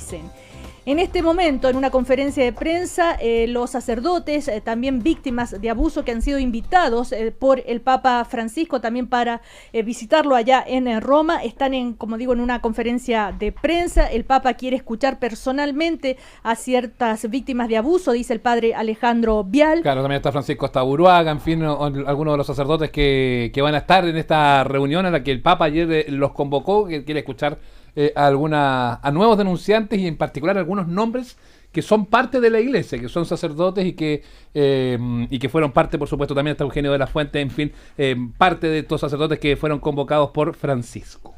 dicen. En este momento, en una conferencia de prensa, los sacerdotes, también víctimas de abuso que han sido invitados por el Papa Francisco también para visitarlo allá en Roma, están como digo, en una conferencia de prensa. El Papa quiere escuchar personalmente a ciertas víctimas de abuso, dice el padre Alejandro Vial. Claro, también está Francisco Astaburuaga, en fin, algunos de los sacerdotes que van a estar en esta reunión en la que el Papa ayer los convocó, que quiere escuchar a nuevos denunciantes y en particular algunos nombres que son parte de la iglesia, que son sacerdotes y que fueron parte, por supuesto, también está Eugenio de la Fuente, en fin, parte de estos sacerdotes que fueron convocados por Francisco.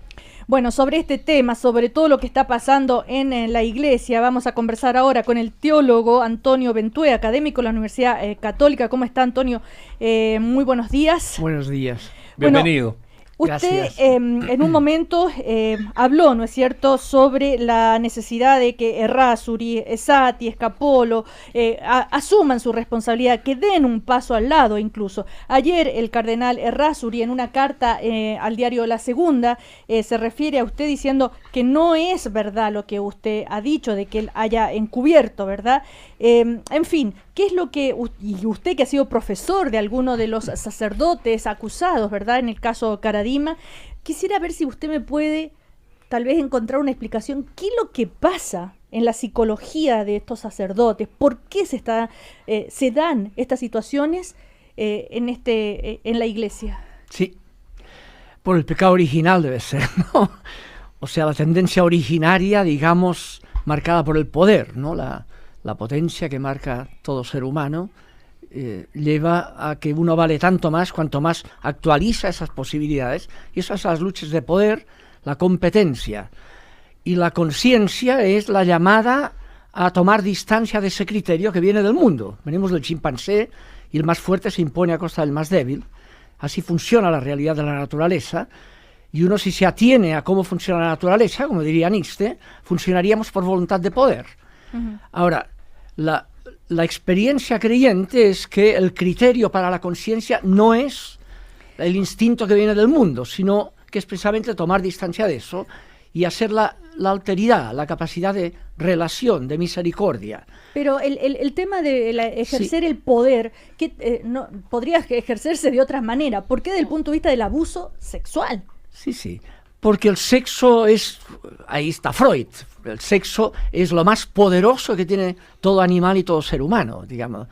Bueno, sobre este tema, sobre todo lo que está pasando en la iglesia, vamos a conversar ahora con el teólogo Antonio Bentue, académico de la Universidad Católica. ¿Cómo está, Antonio? Muy buenos días. Buenos días. Bienvenido. Usted en un momento habló, ¿no es cierto?, sobre la necesidad de que Errázuri, Esati, Escapolo asuman su responsabilidad, que den un paso al lado incluso. Ayer el cardenal Errázuri en una carta al diario La Segunda se refiere a usted diciendo que no es verdad lo que usted ha dicho, de que él haya encubierto, ¿verdad? En fin, ¿qué es lo que, y usted que ha sido profesor de alguno de los sacerdotes acusados, ¿verdad?, en el caso Caradima, quisiera ver si usted me puede tal vez encontrar una explicación, ¿qué es lo que pasa en la psicología de estos sacerdotes? ¿Por qué se dan estas situaciones en la iglesia? Sí, por el pecado original debe ser, ¿no? O sea, la tendencia originaria, digamos, marcada por el poder, ¿no? La potencia que marca todo ser humano lleva a que uno vale tanto más cuanto más actualiza esas posibilidades, y esas son las luchas de poder, la competencia. Y la conciencia es la llamada a tomar distancia de ese criterio que viene del mundo. Venimos del chimpancé y el más fuerte se impone a costa del más débil. Así funciona la realidad de la naturaleza. Y uno, si se atiene a cómo funciona la naturaleza, como diría Nietzsche, funcionaríamos por voluntad de poder. Uh-huh. Ahora, la experiencia creyente es que el criterio para la conciencia no es el instinto que viene del mundo, sino que es precisamente tomar distancia de eso y hacer la alteridad, la capacidad de relación, de misericordia. Pero el tema de ejercer el poder, que no podría ejercerse de otra manera. ¿Por qué desde el punto de vista del abuso sexual? Sí, porque el sexo es, ahí está Freud, el sexo es lo más poderoso que tiene todo animal y todo ser humano, digamos.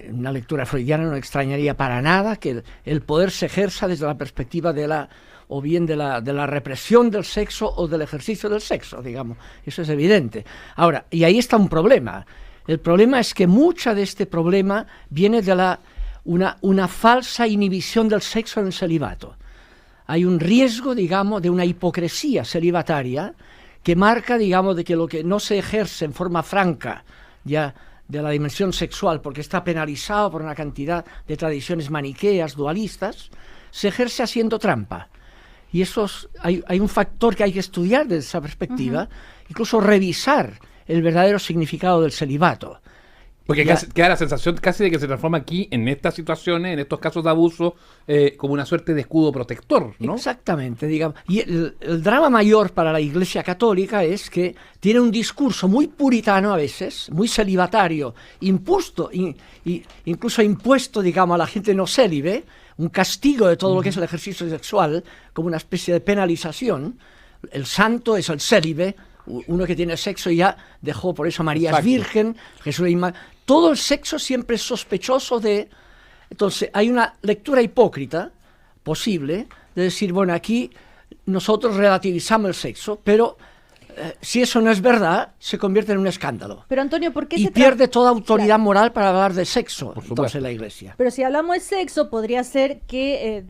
Una lectura freudiana no extrañaría para nada que el poder se ejerza desde la perspectiva de la represión del sexo o del ejercicio del sexo, digamos. Eso es evidente. Ahora, y ahí está un problema. El problema es que mucha de este problema viene de una falsa inhibición del sexo en el celibato. Hay un riesgo, digamos, de una hipocresía celibataria que marca, digamos, de que lo que no se ejerce en forma franca ya de la dimensión sexual, porque está penalizado por una cantidad de tradiciones maniqueas, dualistas, se ejerce haciendo trampa. Y hay un factor que hay que estudiar desde esa perspectiva, incluso revisar el verdadero significado del celibato. Porque queda la sensación casi de que se transforma aquí, en estas situaciones, en estos casos de abuso, como una suerte de escudo protector, ¿no? Exactamente, digamos. Y el drama mayor para la Iglesia Católica es que tiene un discurso muy puritano a veces, muy celibatario, incluso impuesto, digamos, a la gente no célibe, un castigo de todo lo que es el ejercicio sexual, como una especie de penalización. El santo es el célibe, uno que tiene sexo ya dejó, por eso María es virgen, Jesús es todo el sexo siempre es sospechoso de... Entonces hay una lectura hipócrita posible de decir, bueno, aquí nosotros relativizamos el sexo, pero si eso no es verdad, se convierte en un escándalo. Pero Antonio, ¿por qué y pierde toda autoridad moral para hablar de sexo, entonces, en la Iglesia? Pero si hablamos de sexo, podría ser que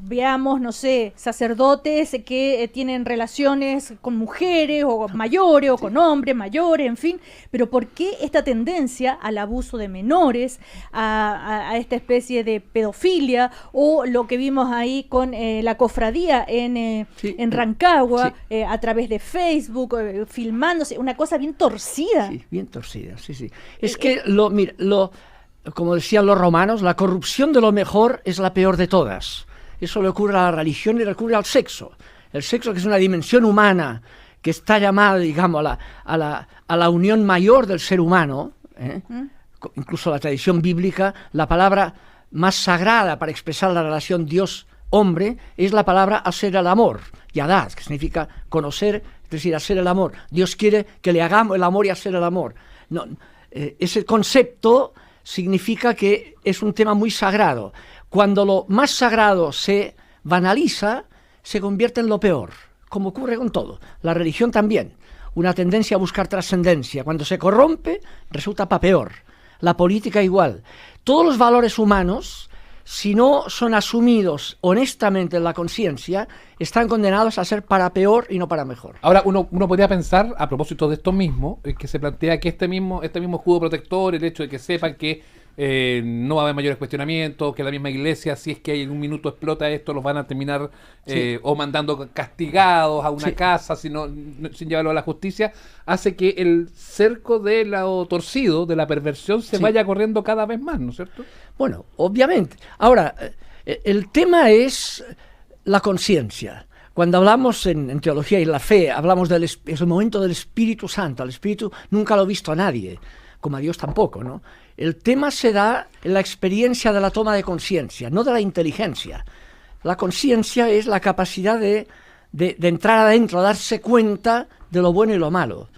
veamos, no sé, sacerdotes que tienen relaciones con mujeres o mayores o con hombres mayores, en fin. Pero ¿por qué esta tendencia al abuso de menores, a esta especie de pedofilia, o lo que vimos ahí con la cofradía en Rancagua, a través de Facebook, filmándose, una cosa bien torcida? Sí, bien torcida, sí. Es que, como decían los romanos, la corrupción de lo mejor es la peor de todas. Eso le ocurre a la religión y le ocurre al sexo. El sexo, que es una dimensión humana que está llamada, digamos, a la unión mayor del ser humano, incluso la tradición bíblica, la palabra más sagrada para expresar la relación Dios-hombre es la palabra hacer el amor, yadad, que significa conocer, es decir, hacer el amor. Dios quiere que le hagamos el amor y hacer el amor. No, ese concepto significa que es un tema muy sagrado. Cuando lo más sagrado se banaliza, se convierte en lo peor, como ocurre con todo. La religión también, una tendencia a buscar trascendencia. Cuando se corrompe, resulta para peor. La política igual. Todos los valores humanos, si no son asumidos honestamente en la conciencia, están condenados a ser para peor y no para mejor. Ahora, uno podría pensar, a propósito de esto mismo, que se plantea que este mismo escudo protector, el hecho de que sepan que no va a haber mayores cuestionamientos, que la misma iglesia, si es que en un minuto explota esto, los van a terminar o mandando castigados a una casa sin llevarlo a la justicia, hace que el cerco de lo torcido, de la perversión, se vaya corriendo cada vez más, ¿no es cierto? Bueno, obviamente. Ahora, el tema es la conciencia. Cuando hablamos en teología y en la fe, hablamos es el momento del Espíritu Santo. El Espíritu nunca lo ha visto a nadie, como a Dios tampoco, ¿no? El tema se da en la experiencia de la toma de conciencia, no de la inteligencia. La conciencia es la capacidad de entrar adentro, darse cuenta de lo bueno y lo malo.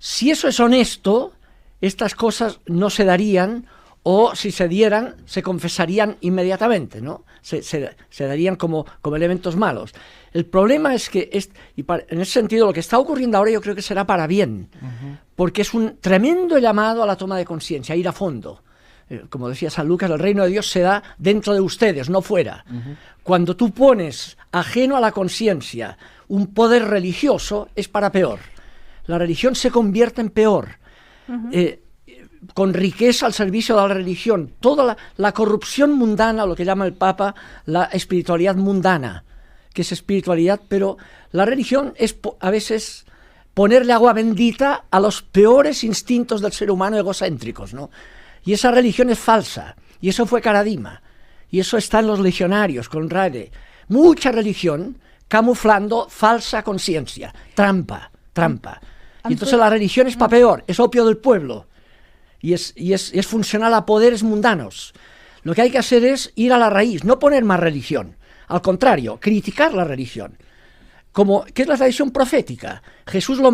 Si eso es honesto, estas cosas no se darían, o si se dieran, se confesarían inmediatamente, ¿no? Se darían como elementos malos. El problema es que, en ese sentido, lo que está ocurriendo ahora yo creo que será para bien, porque es un tremendo llamado a la toma de conciencia, a ir a fondo. Como decía San Lucas, el reino de Dios se da dentro de ustedes, no fuera. Cuando tú pones ajeno a la conciencia un poder religioso, es para peor. La religión se convierte en peor. Con riqueza al servicio de la religión, toda la corrupción mundana, lo que llama el Papa la espiritualidad mundana, que es espiritualidad, pero la religión es a veces ponerle agua bendita a los peores instintos del ser humano egocéntricos, ¿no? Y esa religión es falsa, y eso fue Caradima, y eso está en los legionarios, con Rade. Mucha religión camuflando falsa conciencia, trampa. Y entonces la religión es para peor, es opio del pueblo. Y es funcional a poderes mundanos. Lo que hay que hacer es ir a la raíz, no poner más religión. Al contrario, criticar la religión. ¿Qué es la tradición profética? Jesús lo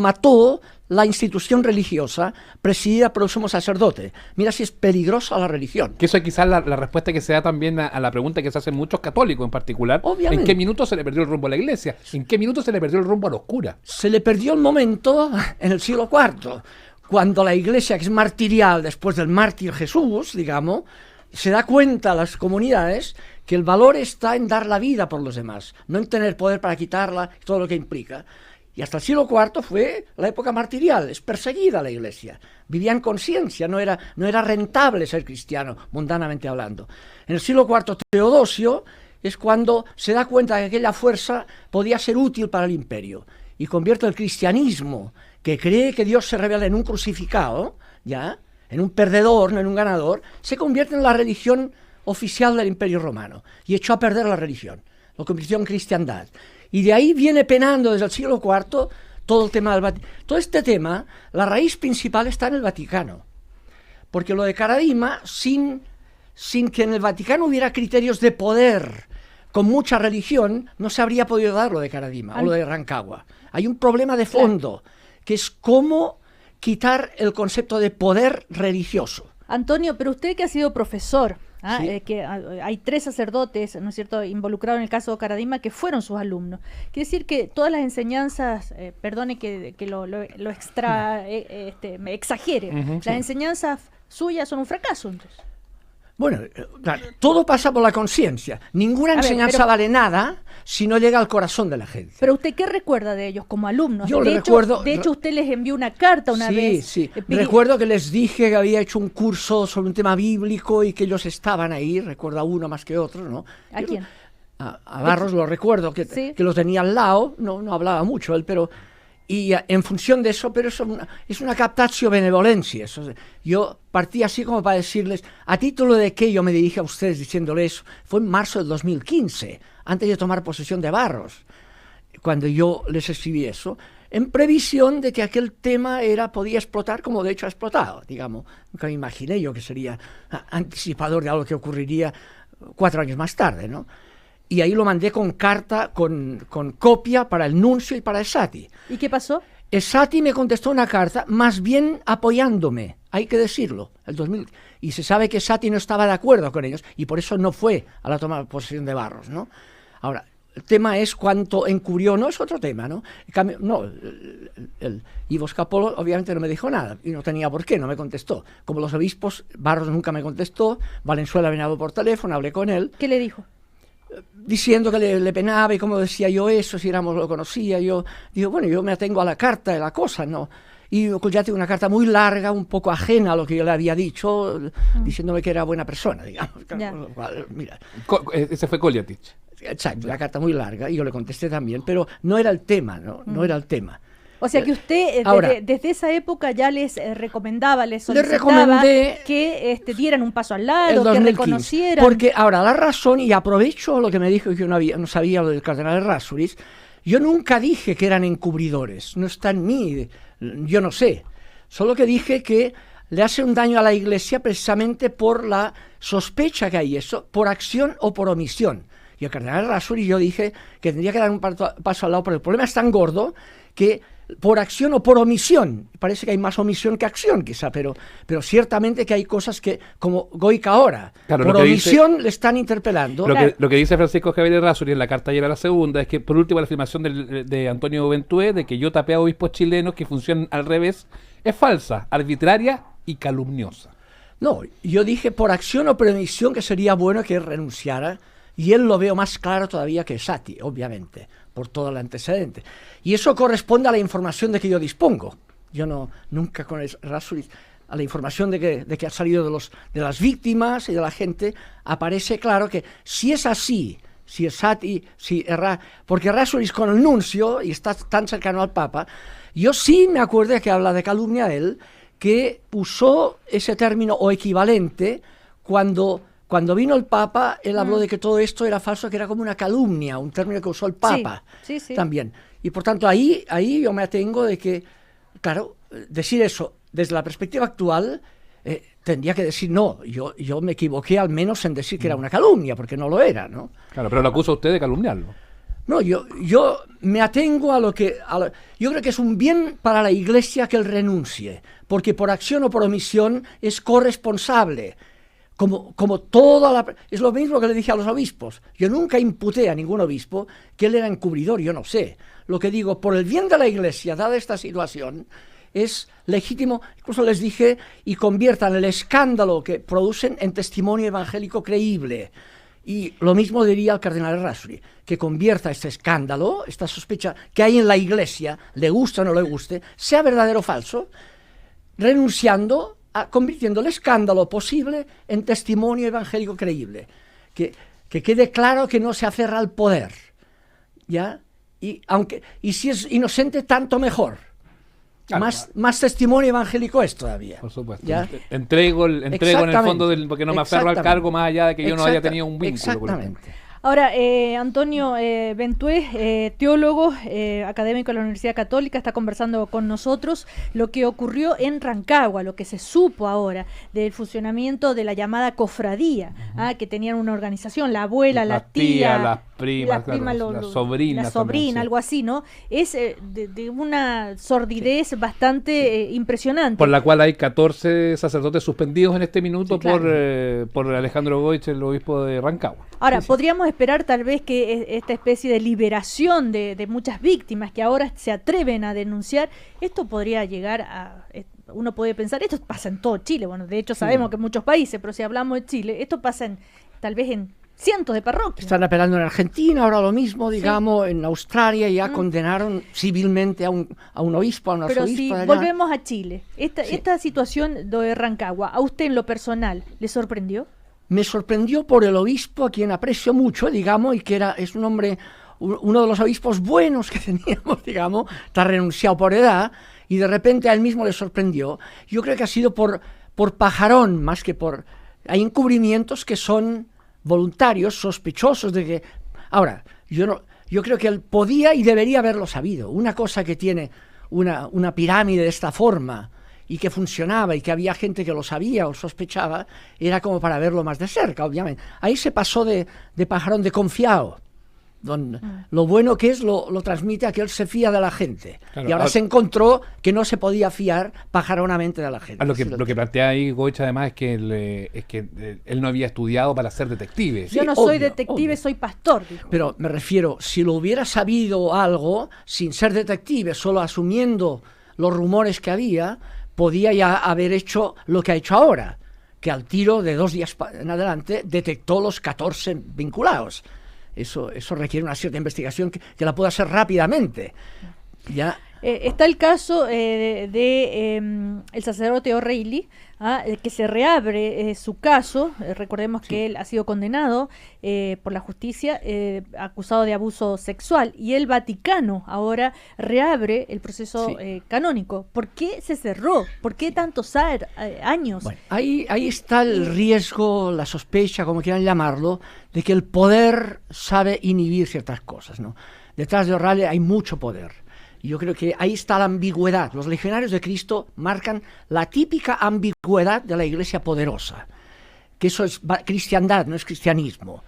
mató la institución religiosa presidida por el sumo sacerdote. Mira si es peligrosa la religión. Que eso es quizás la respuesta que se da también a la pregunta que se hacen muchos católicos en particular. Obviamente. ¿En qué minuto se le perdió el rumbo a la iglesia? ¿En qué minuto se le perdió el rumbo a los curas? Se le perdió el momento en el siglo IV, cuando la iglesia, que es martirial después del mártir Jesús, digamos, se da cuenta a las comunidades que el valor está en dar la vida por los demás, no en tener poder para quitarla, todo lo que implica. Y hasta el siglo IV fue la época martirial, es perseguida la iglesia, vivía en conciencia, no era rentable ser cristiano, mundanamente hablando. En el siglo IV, Teodosio es cuando se da cuenta que aquella fuerza podía ser útil para el imperio y convierte el cristianismo, que cree que Dios se revela en un crucificado, ¿ya?, en un perdedor, no en un ganador, se convierte en la religión oficial del Imperio Romano y echó a perder la religión, lo convirtió en cristiandad. Y de ahí viene penando desde el siglo IV todo el tema del Vaticano. Todo este tema, la raíz principal está en el Vaticano, porque lo de Caradima, sin que en el Vaticano hubiera criterios de poder con mucha religión, no se habría podido dar lo de Caradima o lo de Rancagua. Hay un problema de fondo, que es cómo quitar el concepto de poder religioso. Antonio, pero usted que ha sido profesor, Sí. que hay 3 sacerdotes, ¿no es cierto?, involucrados en el caso de Caradima, que fueron sus alumnos. Quiere decir que todas las enseñanzas, perdone que lo me exagere, las enseñanzas suyas son un fracaso, entonces. Bueno, claro, todo pasa por la conciencia. Ninguna enseñanza pero vale nada si no llega al corazón de la gente. Pero usted, ¿qué recuerda de ellos como alumnos? Yo de recuerdo... hecho, usted les envió una carta una vez. Sí. Recuerdo que les dije que había hecho un curso sobre un tema bíblico y que ellos estaban ahí. Recuerdo a uno más que otro, ¿no? ¿A quién? A Barros lo recuerdo, que lo tenía al lado. No hablaba mucho él, pero... Y en función de eso, pero eso es una captatio benevolencia. Yo partí así como para decirles, a título de que yo me dirige a ustedes diciéndoles eso, fue en marzo del 2015, antes de tomar posesión de Barros. cuando yo les escribí eso, en previsión de que aquel tema podía explotar como de hecho ha explotado, digamos. Nunca me imaginé yo que sería anticipador de algo que ocurriría 4 años más tarde, ¿no? Y ahí lo mandé con carta, con copia para el nuncio y para Esati. ¿Y qué pasó? Esati me contestó una carta más bien apoyándome, hay que decirlo, el 2000, y se sabe que Esati no estaba de acuerdo con ellos y por eso no fue a la toma de posesión de Barros, ¿no? Ahora, el tema es cuánto encubrió, no es otro tema, ¿no? En cambio, no, el Ivo Scapolo obviamente no me dijo nada y no tenía por qué, no me contestó. Como los obispos, Barros nunca me contestó, Valenzuela me habló por teléfono, hablé con él. ¿Qué le dijo? Diciendo que le penaba y cómo decía yo eso, si éramos lo conocía, yo digo, bueno, yo me atengo a la carta de la cosa, ¿no? Y ya tengo una carta muy larga, un poco ajena a lo que yo le había dicho, diciéndome que era buena persona, digamos. Mira. Ese fue Koliatich. Exacto, la carta muy larga, y yo le contesté también, pero no era el tema, ¿no? No era el tema. O sea que usted Ahora, desde esa época ya les recomendaba, les solicitaba que dieran un paso al lado, que reconocieran. Porque ahora la razón, y aprovecho lo que me dijo que yo no sabía lo del cardenal Errázuriz, yo nunca dije que eran encubridores, no está en mí, yo no sé. Solo que dije que le hace un daño a la Iglesia precisamente por la sospecha que hay eso, por acción o por omisión. Y el cardenal Errázuriz yo dije que tendría que dar un paso al lado, porque el problema es tan gordo que por acción o por omisión, parece que hay más omisión que acción quizá, pero ciertamente que hay cosas que, como Goica ahora, claro, por omisión le están interpelando. Lo que dice Francisco Javier Errázuriz en la carta ayer a la segunda es que, por último, la afirmación de Antonio Ventué de que yo tapé a obispos chilenos que funcionan al revés es falsa, arbitraria y calumniosa. No, yo dije por acción o por omisión que sería bueno que renunciara, y él lo veo más claro todavía que Sati, obviamente, por todo el antecedente. Y eso corresponde a la información de que yo dispongo. Yo nunca con Errázuriz, a la información de que ha salido de las víctimas y de la gente, aparece claro que si es así, si es Sati, porque Errázuriz con el nuncio, y está tan cercano al Papa, yo sí me acuerdo que habla de calumnia a él, que usó ese término o equivalente cuando vino el Papa, él habló de que todo esto era falso, que era como una calumnia, un término que usó el Papa sí. también. Y por tanto ahí yo me atengo de que, claro, decir eso desde la perspectiva actual, tendría que decir, no, yo me equivoqué al menos en decir que era una calumnia, porque no lo era, ¿no? Claro, pero lo acusa usted de calumniarlo. No, yo me atengo a lo que... yo creo que es un bien para la Iglesia que él renuncie, porque por acción o por omisión es corresponsable. Como es lo mismo que le dije a los obispos. Yo nunca imputé a ningún obispo que él era encubridor, yo no sé. Lo que digo, por el bien de la Iglesia, dada esta situación, es legítimo, incluso les dije, y conviertan el escándalo que producen en testimonio evangélico creíble. Y lo mismo diría el cardenal Errázuriz, que convierta este escándalo, esta sospecha que hay en la Iglesia, le guste o no le guste, sea verdadero o falso, renunciando convirtiendo el escándalo posible en testimonio evangélico creíble, que quede claro que no se aferra al poder, ¿ya? Y si es inocente, tanto mejor. Claro, más testimonio evangélico es todavía. Por supuesto. ¿Ya? Entrego en el fondo, porque no me aferro al cargo más allá de que yo no haya tenido un vínculo. Exactamente. Ahora, Antonio Ventué, teólogo, académico de la Universidad Católica, está conversando con nosotros lo que ocurrió en Rancagua, lo que se supo ahora del funcionamiento de la llamada cofradía, que tenían una organización, la abuela, la tía, las primas, la sobrina, también, algo así, ¿no? Es de una sordidez bastante impresionante. Por la cual hay 14 sacerdotes suspendidos en este minuto, sí, claro, por Alejandro Goich, el obispo de Rancagua. Ahora, sí. podríamos esperar tal vez que esta especie de liberación de muchas víctimas que ahora se atreven a denunciar, esto podría llegar a... Uno puede pensar, esto pasa en todo Chile, bueno, de hecho sabemos que en muchos países, pero si hablamos de Chile, esto pasa tal vez en cientos de parroquias. Están apelando en Argentina, ahora lo mismo, digamos, en Australia ya condenaron civilmente a un obispo, a un arzobispo. Pero si volvemos a Chile, esta situación de Rancagua, ¿a usted en lo personal le sorprendió? Me sorprendió por el obispo, a quien aprecio mucho, digamos, y que es un hombre, uno de los obispos buenos que teníamos, digamos, está renunciado por edad, y de repente a él mismo le sorprendió. Yo creo que ha sido por pajarón, más que por... Hay encubrimientos que son voluntarios, sospechosos de que... Ahora, yo Yo creo que él podía y debería haberlo sabido. Una cosa que tiene una pirámide de esta forma y que funcionaba y que había gente que lo sabía o sospechaba, era como para verlo más de cerca, obviamente. Ahí se pasó de pajarón de confiado. Lo bueno que es lo transmite a que él se fía de la gente. Claro, y ahora se encontró que no se podía fiar pajaronamente de la gente. Lo que plantea ahí Goich además es que él no había estudiado para ser detective. Yo no soy detective, soy pastor, dijo. Pero me refiero, si lo hubiera sabido algo, sin ser detective, solo asumiendo los rumores que había, podía ya haber hecho lo que ha hecho ahora, que al tiro de 2 días en adelante detectó los 14 vinculados. Eso requiere una cierta investigación que la pueda hacer rápidamente. Ya. Está el caso el sacerdote O'Reilly, que se reabre su caso. Recordemos que él ha sido condenado por la justicia, acusado de abuso sexual, y el Vaticano ahora reabre el proceso canónico. ¿Por qué se cerró? ¿Por qué tantos años? Bueno, ahí está el riesgo, la sospecha, como quieran llamarlo, de que el poder sabe inhibir ciertas cosas, ¿no? Detrás de O'Reilly hay mucho poder. Yo creo que ahí está la ambigüedad. Los legionarios de Cristo marcan la típica ambigüedad de la iglesia poderosa, que eso es cristiandad, no es cristianismo.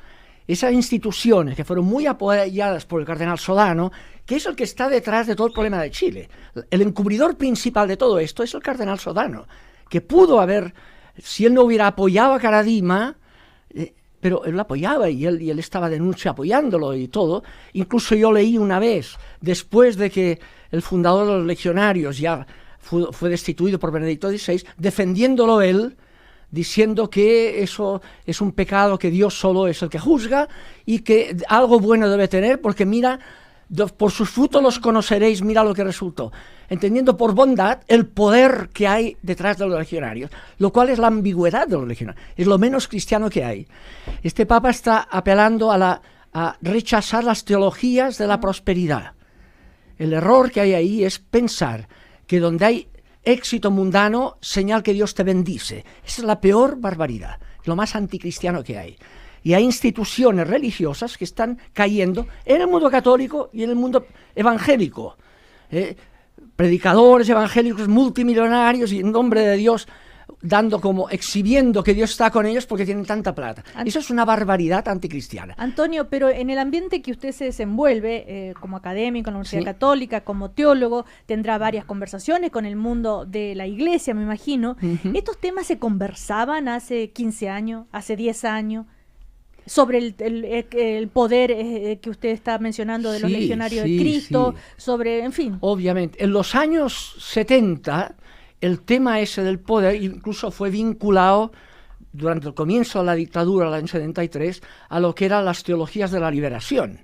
Esas instituciones que fueron muy apoyadas por el cardenal Sodano, que es el que está detrás de todo el problema de Chile. El encubridor principal de todo esto es el cardenal Sodano, que pudo haber, si él no hubiera apoyado a Caradima, pero él lo apoyaba y él estaba apoyándolo y todo. Incluso yo leí una vez, después de que el fundador de los legionarios ya fue destituido por Benedicto XVI, defendiéndolo él, diciendo que eso es un pecado, que Dios solo es el que juzga y que algo bueno debe tener, porque mira, por sus frutos los conoceréis, mira lo que resultó. Entendiendo por bondad el poder que hay detrás de los legionarios, lo cual es la ambigüedad de los legionarios, es lo menos cristiano que hay. Este Papa está apelando a rechazar las teologías de la prosperidad. El error que hay ahí es pensar que donde hay éxito mundano, señal que Dios te bendice. Esa es la peor barbaridad, lo más anticristiano que hay. Y hay instituciones religiosas que están cayendo en el mundo católico y en el mundo evangélico. Predicadores evangélicos multimillonarios y en nombre de Dios exhibiendo que Dios está con ellos porque tienen tanta plata. Eso es una barbaridad anticristiana. Antonio, pero en el ambiente que usted se desenvuelve como académico en la Universidad Católica, como teólogo, tendrá varias conversaciones con el mundo de la iglesia, me imagino. ¿Estos temas se conversaban hace 15 años, hace 10 años? Sobre el poder que usted está mencionando de los legionarios de Cristo, sobre, en fin. Obviamente, en los años 70, el tema ese del poder incluso fue vinculado, durante el comienzo de la dictadura, el año 73, a lo que eran las teologías de la liberación.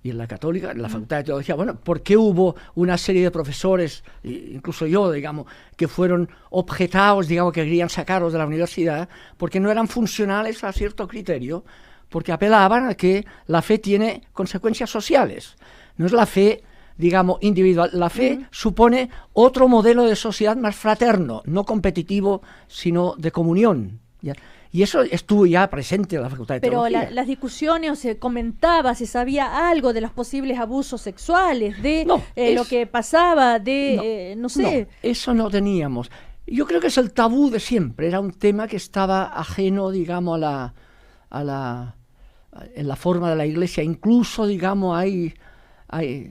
Y en la Católica, en la Facultad de Teología, bueno, ¿por qué hubo una serie de profesores, incluso yo, digamos, que fueron objetados, digamos, que querían sacarlos de la universidad, porque no eran funcionales a cierto criterio, porque apelaban a que la fe tiene consecuencias sociales. No es la fe, digamos, individual. La fe supone otro modelo de sociedad más fraterno, no competitivo, sino de comunión. ¿Ya? Y eso estuvo ya presente en la Facultad de Teología. Pero las discusiones, o se comentaba, se sabía algo de los posibles abusos sexuales, de lo que pasaba, no sé. No, eso no teníamos. Yo creo que es el tabú de siempre. Era un tema que estaba ajeno, digamos, en la forma de la Iglesia. Incluso, digamos, ha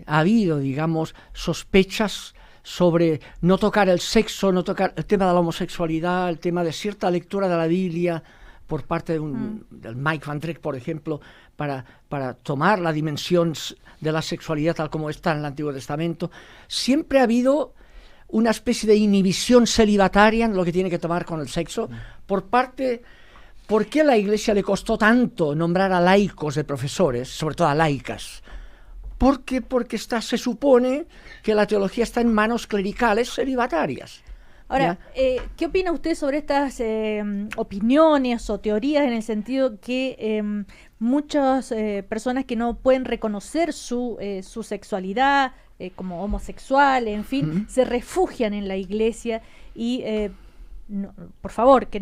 habido, digamos, sospechas sobre no tocar el sexo, no tocar el tema de la homosexualidad, el tema de cierta lectura de la Biblia por parte del Mike Van Dreck, por ejemplo, para tomar la dimensión de la sexualidad tal como está en el Antiguo Testamento. Siempre ha habido una especie de inhibición celibataria en lo que tiene que tomar con el sexo por parte. ¿Por qué a la Iglesia le costó tanto nombrar a laicos de profesores, sobre todo a laicas? Porque se supone que la teología está en manos clericales celibatarias. Ahora, ¿qué opina usted sobre estas opiniones o teorías en el sentido que muchas personas que no pueden reconocer su sexualidad como homosexual, en fin, se refugian en la iglesia y por favor, que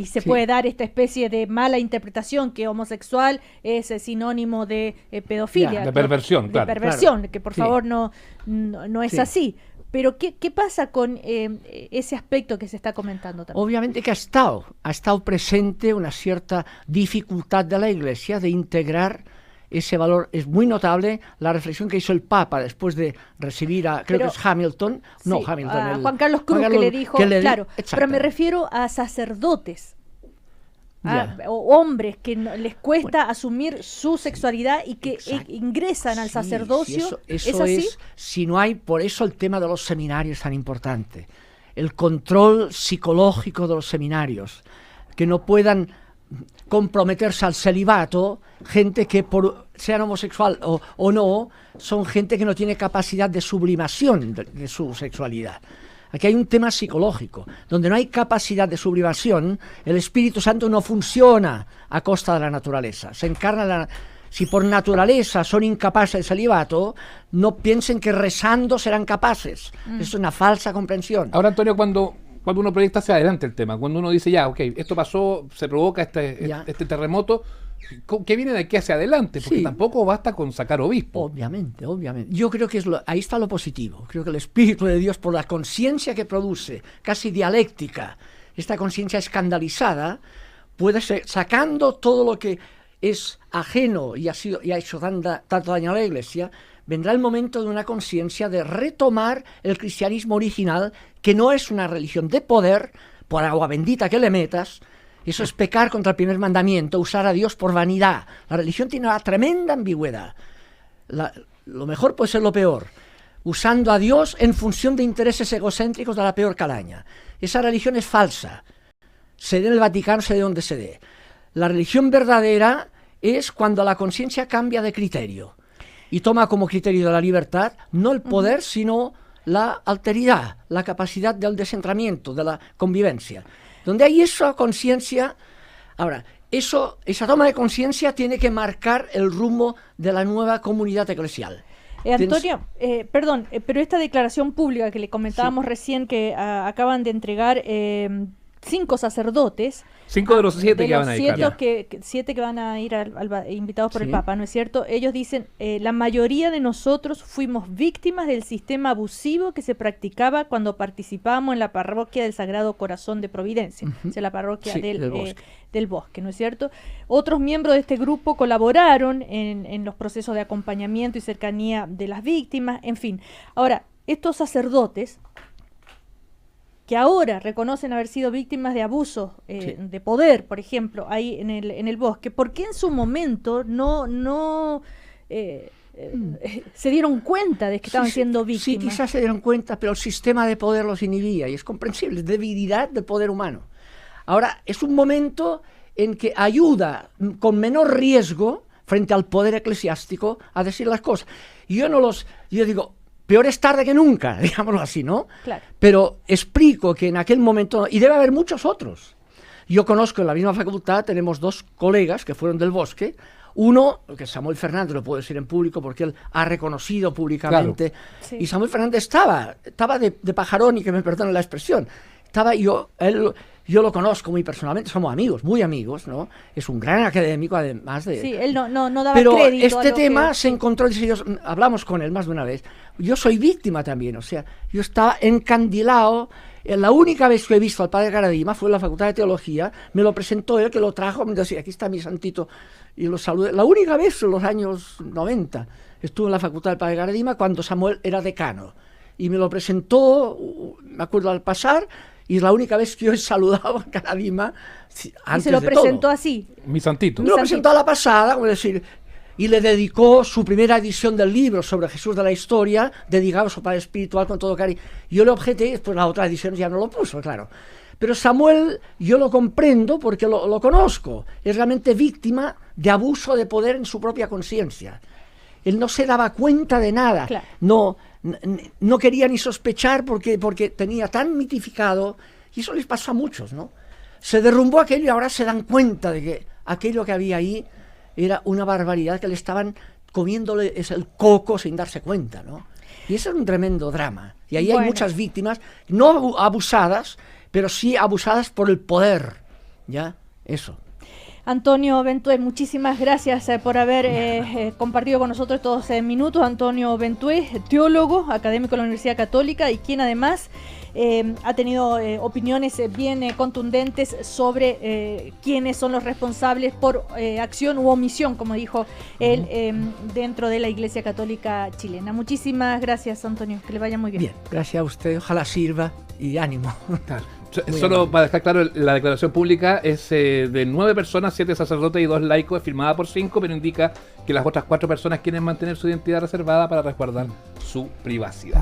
se puede dar esta especie de mala interpretación que homosexual es sinónimo de pedofilia. De perversión, de claro. perversión, que por Sí. favor no es Sí. así. Pero ¿qué pasa con ese aspecto que se está comentando también? Obviamente que ha estado presente una cierta dificultad de la Iglesia de integrar ese valor. Es muy notable la reflexión que hizo el Papa después de recibir creo que es Hamilton, Sí, a Juan Carlos Cruz, que le dijo, claro, pero me refiero a sacerdotes, o hombres que les cuesta asumir su sexualidad y que ingresan al sacerdocio. Eso ¿Es así? si no hay, por eso el tema de los seminarios es tan importante. El control psicológico de los seminarios, que no puedan comprometerse al celibato gente que sean homosexual o no, son gente que no tiene capacidad de sublimación de su sexualidad. Aquí hay un tema psicológico. Donde no hay capacidad de sublimación, el Espíritu Santo no funciona a costa de la naturaleza. Se encarna si por naturaleza son incapaces del celibato, no piensen que rezando serán capaces. Es una falsa comprensión. Ahora, Antonio, cuando uno proyecta hacia adelante el tema, cuando uno dice, ya, ok, esto pasó, se provoca este terremoto, ¿qué viene de aquí hacia adelante? Porque tampoco basta con sacar obispo. Obviamente. Yo creo que ahí está lo positivo. Creo que el Espíritu de Dios, por la conciencia que produce, casi dialéctica, esta conciencia escandalizada, puede ser, sacando todo lo que es ajeno y ha hecho tanto daño a la Iglesia, vendrá el momento de una conciencia de retomar el cristianismo original, que no es una religión de poder, por agua bendita que le metas. Eso es pecar contra el primer mandamiento, usar a Dios por vanidad. La religión tiene una tremenda ambigüedad. Lo mejor puede ser lo peor, usando a Dios en función de intereses egocéntricos de la peor calaña. Esa religión es falsa. Se dé en el Vaticano, se dé donde se dé. La religión verdadera es cuando la conciencia cambia de criterio y toma como criterio de la libertad no el poder, sino la alteridad, la capacidad del descentramiento, de la convivencia. Donde hay esa conciencia, ahora, esa toma de conciencia tiene que marcar el rumbo de la nueva comunidad eclesial. Antonio, perdón, pero esta declaración pública que le comentábamos recién, que acaban de entregar 5 sacerdotes. 5 de los 7 que van a ir. 7 que van a ir invitados por el Papa, ¿no es cierto? Ellos dicen, la mayoría de nosotros fuimos víctimas del sistema abusivo que se practicaba cuando participábamos en la parroquia del Sagrado Corazón de Providencia, o sea, la parroquia del Bosque, ¿no es cierto? Otros miembros de este grupo colaboraron en los procesos de acompañamiento y cercanía de las víctimas, en fin. Ahora, estos sacerdotes que ahora reconocen haber sido víctimas de abusos de poder, por ejemplo, ahí en el Bosque, ¿por qué en su momento no se dieron cuenta de que estaban siendo víctimas? Sí, quizás se dieron cuenta, pero el sistema de poder los inhibía, y es comprensible, debilidad del poder humano. Ahora, es un momento en que ayuda con menor riesgo frente al poder eclesiástico a decir las cosas. Y yo digo, peor es tarde que nunca, digámoslo así, ¿no? Claro. Pero explico que en aquel momento, y debe haber muchos otros. Yo conozco en la misma facultad, tenemos 2 colegas que fueron del Bosque. Uno, que es Samuel Fernández, lo puedo decir en público porque él ha reconocido públicamente. Claro. Sí. Y Samuel Fernández estaba de pajarón, y que me perdonen la expresión. Yo lo conozco muy personalmente, somos amigos, muy amigos, ¿no? Es un gran académico, además de... Sí, él no daba pero crédito. Pero este tema que... se encontró, hablamos con él más de una vez, yo soy víctima también, o sea, yo estaba encandilado. La única vez que he visto al padre Garadima fue en la Facultad de Teología, me lo presentó él, que lo trajo, me decía, aquí está mi santito, y lo saludé. La única vez en los años 90 estuve en la Facultad del padre Garadima cuando Samuel era decano, y me lo presentó, me acuerdo al pasar, y es la única vez que yo he saludado a Garadima antes. ¿Y se lo presentó todo. así? Mi santito. Me lo presentó a la pasada, como decir, y le dedicó su primera edición del libro sobre Jesús de la historia, dedicado a su padre espiritual con todo cariño. Yo le objeté, y después la otra edición ya no lo puso, claro. Pero Samuel, yo lo comprendo porque lo conozco, es realmente víctima de abuso de poder en su propia conciencia. Él no se daba cuenta de nada, claro. No quería ni sospechar porque tenía tan mitificado, y eso les pasó a muchos, ¿no? Se derrumbó aquello y ahora se dan cuenta de que aquello que había ahí era una barbaridad, que le estaban comiéndole el coco sin darse cuenta, ¿no? Y eso es un tremendo drama. Y ahí hay muchas víctimas, no abusadas, pero sí abusadas por el poder, ¿ya? Eso. Antonio Ventué, muchísimas gracias por haber compartido con nosotros estos minutos. Antonio Ventué, teólogo, académico de la Universidad Católica y quien además ha tenido opiniones bien contundentes sobre quiénes son los responsables por acción u omisión, como dijo él, dentro de la Iglesia Católica chilena. Muchísimas gracias, Antonio, que le vaya muy bien. Bien, gracias a usted, ojalá sirva y ánimo. Claro. Solo para dejar claro, la declaración pública es de 9 personas, 7 sacerdotes y 2 laicos, es firmada por 5, pero indica que las otras 4 personas quieren mantener su identidad reservada para resguardar su privacidad.